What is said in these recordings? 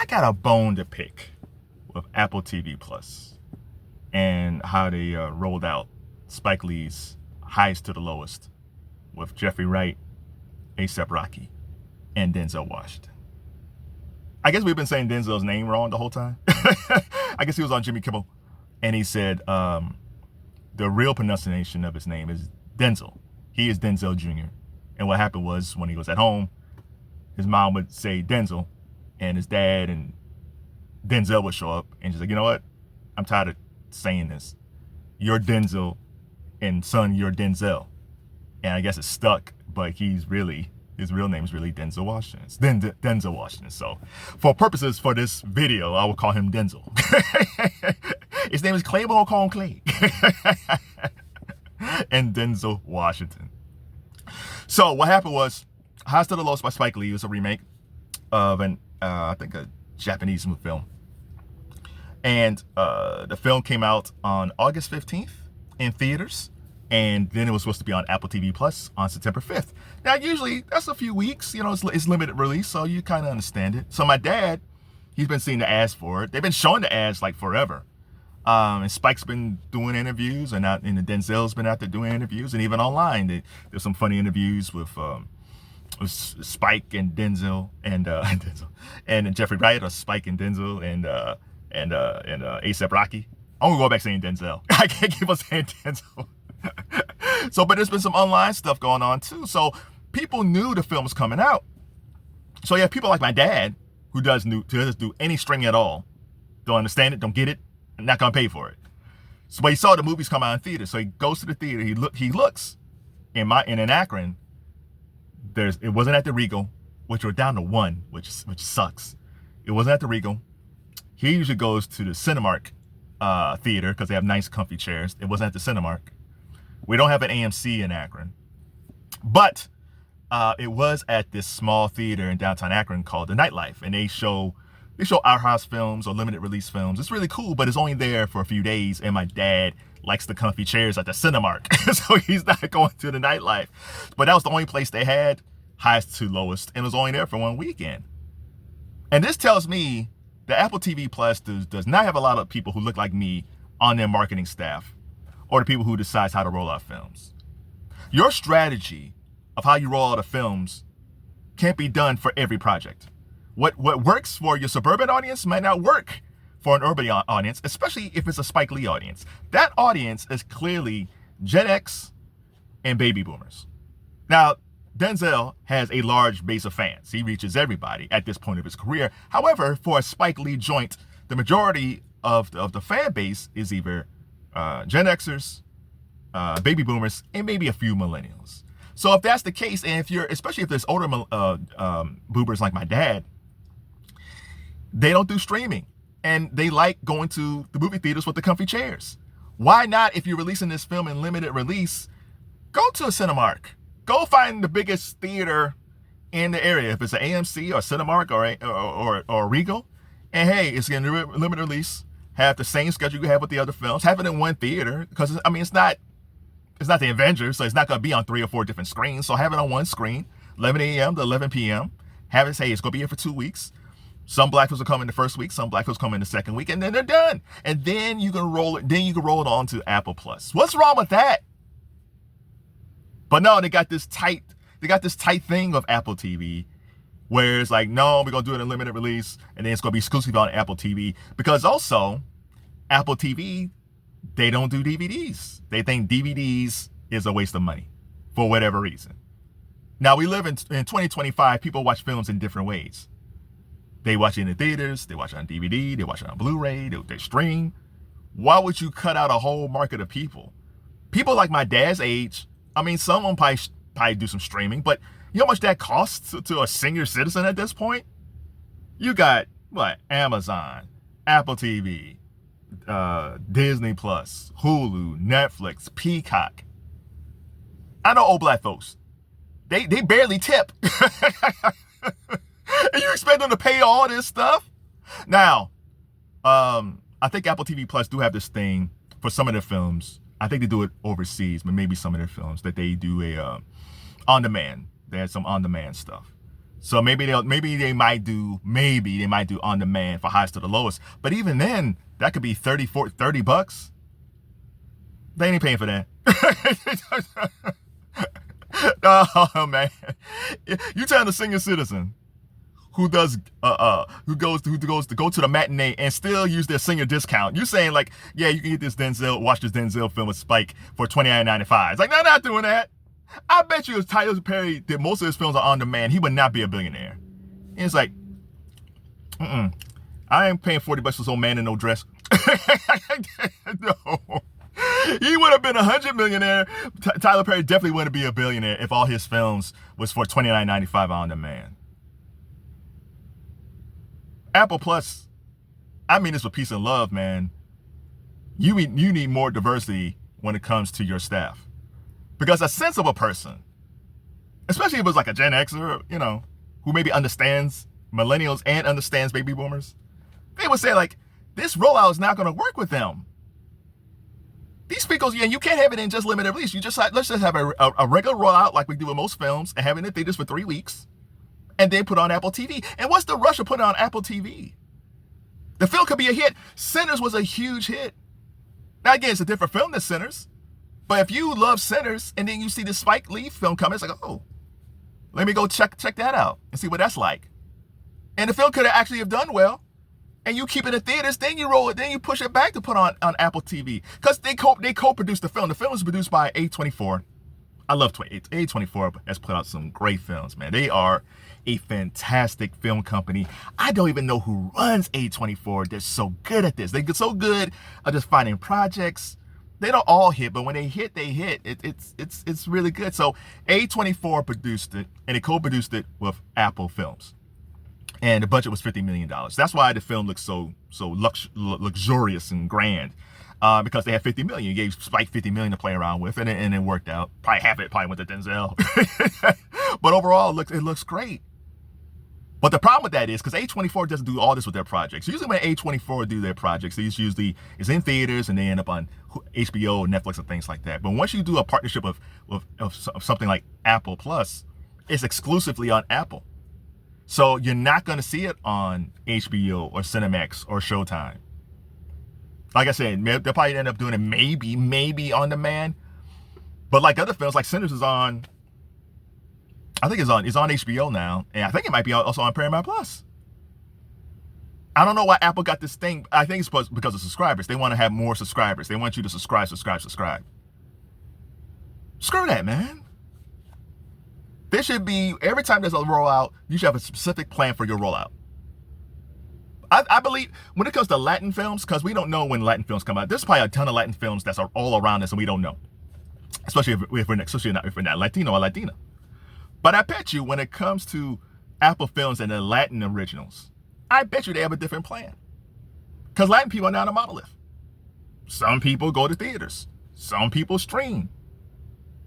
got a bone to pick with Apple TV Plus and how they rolled out Spike Lee's highest to the lowest with Jeffery Wright, A$AP Rocky, and Denzel Washington. I guess we've been saying Denzel's name wrong the whole time. I guess he was on Jimmy Kimmel, and he said the real pronunciation of his name is Denzel. He is Denzel Jr. And what happened was, when he was at home, his mom would say Denzel, and his dad and Denzel would show up, and she's like, you know what? I'm tired of saying this. You're Denzel, and son, you're Denzel. And I guess it's stuck, but his real name is really Denzel Washington. It's Denzel Washington. So for purposes for this video, I will call him Denzel. His name is Clay, but I'll call him Clay. And Denzel Washington. So what happened was, Highest to the Lowest by Spike Lee was a remake of I think a Japanese film. And the film came out on August 15th in theaters. And then it was supposed to be on Apple TV Plus on September 5th. Now, usually that's a few weeks, it's limited release, so you kind of understand it. So my dad, he's been seeing the ads for it. They've been showing the ads like forever. And Spike's been doing interviews, and Denzel's been out there doing interviews, and even online, there's some funny interviews with Spike and Denzel and Jeffery Wright, or Spike and Denzel and A$AP Rocky. I'm gonna go back saying Denzel. I can't keep on saying Denzel. So, but there's been some online stuff going on too. So people knew the film was coming out. So you have people like my dad, who doesn't do any streaming at all, don't understand it, don't get it, not gonna pay for it. So, but he saw the movies come out in theater, so he goes to the theater. He looks in Akron. It wasn't at the Regal, which we're down to one, which sucks. It wasn't at the Regal. He usually goes to the Cinemark theater because they have nice, comfy chairs. It wasn't at the Cinemark. We don't have an AMC in Akron, but it was at this small theater in downtown Akron called The Nightlife, and they show art house films or limited release films. It's really cool, but it's only there for a few days, and my dad likes the comfy chairs at the Cinemark, so he's not going to The Nightlife. But that was the only place they had highest to lowest, and it was only there for one weekend. And this tells me that Apple TV Plus does not have a lot of people who look like me on their marketing staff, or the people who decides how to roll out films. Your strategy of how you roll out the films can't be done for every project. What works for your suburban audience might not work for an urban audience, especially if it's a Spike Lee audience. That audience is clearly Gen X and baby boomers. Now, Denzel has a large base of fans. He reaches everybody at this point of his career. However, for a Spike Lee joint, the majority of the fan base is either Gen Xers, baby boomers, and maybe a few millennials. So if that's the case, and especially if there's older boomers like my dad, they don't do streaming, and they like going to the movie theaters with the comfy chairs. Why not, if you're releasing this film in limited release, go to a Cinemark. Go find the biggest theater in the area, if it's an AMC or Cinemark or Regal, and hey, it's going to limited release. Have the same schedule you have with the other films. Have it in one theater, because it's not the Avengers, so it's not going to be on 3 or 4 different screens. So have it on one screen, 11 a.m. to 11 p.m. Have it say it's going to be here for 2 weeks. Some black films will come in the first week, some black films come in the second week, and then they're done. And then you can roll it. Then you can roll it on to Apple Plus. What's wrong with that? But no, they got this tight thing of Apple TV, where it's like, no, we're going to do it in limited release, and then it's going to be exclusive on Apple TV. Because also, Apple TV, they don't do DVDs. They think DVDs is a waste of money for whatever reason. Now, we live in 2025. People watch films in different ways. They watch it in the theaters. They watch it on DVD. They watch it on Blu-ray. They stream. Why would you cut out a whole market of people? People like my dad's age, some of them probably do some streaming, but you know how much that costs to a senior citizen at this point? You got, Amazon, Apple TV, Disney Plus, Hulu, Netflix, Peacock. I know old black folks. They barely tip. And you expect them to pay all this stuff? Now, I think Apple TV Plus do have this thing for some of their films. I think they do it overseas, but maybe some of their films that they do on-demand. They have some on-demand stuff. So maybe they might do on demand for Highest to the Lowest. But even then, that could be 30, 40, $30. They ain't paying for that. Oh man, you telling the senior citizen who goes to go to the matinee and still use their senior discount. You saying like, yeah, you can get watch this Denzel film with Spike for $29.95. It's like, no, not doing that. I bet you if Tyler Perry did most of his films are on demand, he would not be a billionaire. And it's like, I ain't paying $40 for some man in no dress. No. He would have been 100 millionaire. Tyler Perry definitely wouldn't be a billionaire if all his films was for $29.95 on demand. Apple Plus, I mean this with peace and love, man. You need more diversity when it comes to your staff. Because a sensible person, especially if it was like a Gen Xer, you know, who maybe understands millennials and understands baby boomers, they would say like, this rollout is not going to work with them. These people, yeah, you can't have it in just limited release. Let's just have a regular rollout like we do with most films and have it in theaters for 3 weeks and then put on Apple TV. And what's the rush of putting on Apple TV? The film could be a hit. Sinners was a huge hit. Now again, it's a different film than Sinners. But if you love Sinners and then you see this Spike Lee film coming, it's like, oh, let me go check that out and see what that's like. And the film could actually have done well. And you keep it in theaters, then you roll it, then you push it back to put on Apple TV. Because they co-produced the film. The film was produced by A24. I love A24 has put out some great films, man. They are a fantastic film company. I don't even know who runs A24. They're so good at this. They get so good at just finding projects. They don't all hit, but when they hit, they hit. It's really good. So A24 produced it, and they co-produced it with Apple Films. And the budget was $50 million. That's why the film looks so luxurious and grand, because they had $50 million. You gave Spike $50 million to play around with, and it worked out. Probably half of it probably went to Denzel. But overall, it looks great. But the problem with that is because A24 doesn't do all this with their projects. Usually when A24 do their projects, these usually is in theaters and they end up on HBO, Netflix, and things like that. But once you do a partnership of something like Apple Plus, it's exclusively on Apple. So you're not going to see it on HBO or Cinemax or Showtime. Like I said, they'll probably end up doing it maybe on demand. But like other films, like Sinners is on, I think it's on HBO now. And I think it might be also on Paramount Plus. I don't know why Apple got this thing. I think it's because of subscribers. They want to have more subscribers. They want you to subscribe. Screw that, man. There should be, every time there's a rollout, you should have a specific plan for your rollout. I believe when it comes to Latin films, because we don't know when Latin films come out, there's probably a ton of Latin films that's all around us and we don't know. Especially if we're not Latino or Latina. But I bet you when it comes to Apple Films and the Latin originals, I bet you they have a different plan. Because Latin people are not a monolith. Some people go to theaters. Some people stream.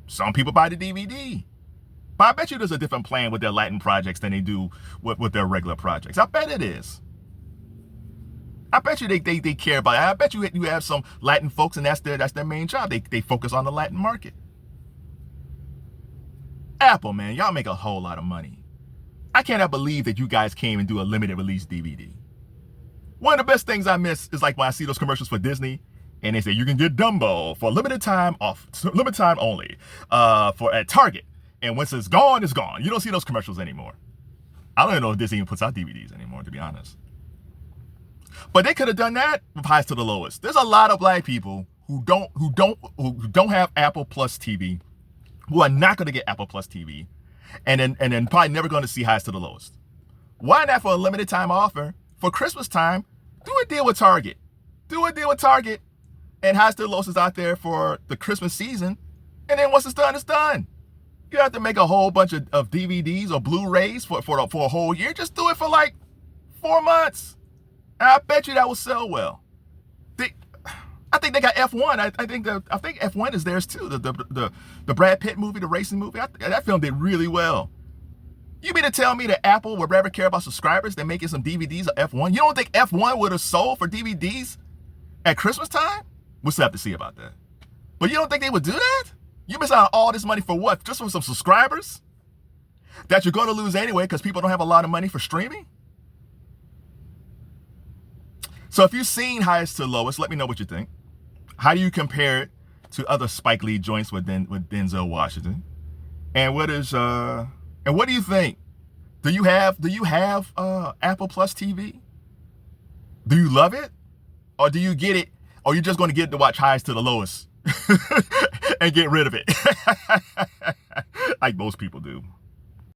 Some people buy the DVD. But I bet you there's a different plan with their Latin projects than they do with their regular projects. I bet it is. I bet you they care about it. I bet you have some Latin folks and that's their main job. They focus on the Latin market. Apple, man, y'all make a whole lot of money. I cannot believe that you guys came and do a limited release DVD. One of the best things I miss is like when I see those commercials for Disney and they say you can get Dumbo for limited time only, at Target. And once it's gone, it's gone. You don't see those commercials anymore. I don't even know if Disney even puts out DVDs anymore, to be honest. But they could have done that with Highest to the Lowest. There's a lot of black people who don't have Apple Plus TV, who are not going to get Apple Plus TV, and then probably never going to see Highest to the Lowest. Why not for a limited time offer for Christmas time? Do a deal with Target. And Highest to the Lowest is out there for the Christmas season. And then once it's done, it's done. You have to make a whole bunch of DVDs or Blu-rays for a whole year. Just do it for like 4 months. And I bet you that will sell well. I think they got F1. I think F1 is theirs too. The Brad Pitt movie, the racing movie. That film did really well. You mean to tell me that Apple would rather care about subscribers than making some DVDs of F1? You don't think F1 would have sold for DVDs at Christmas time? We'll still have to see about that. But you don't think they would do that? You miss out on all this money for what? Just for some subscribers? that you're going to lose anyway because people don't have a lot of money for streaming? So if you've seen Highest to Lowest, let me know what you think. How do you compare it to other Spike Lee joints with Denzel Washington? And what do you think? Do you have Apple Plus TV? Do you love it? Or do you get it? Or you're just going to get to watch Highest to the Lowest and get rid of it? Like most people do.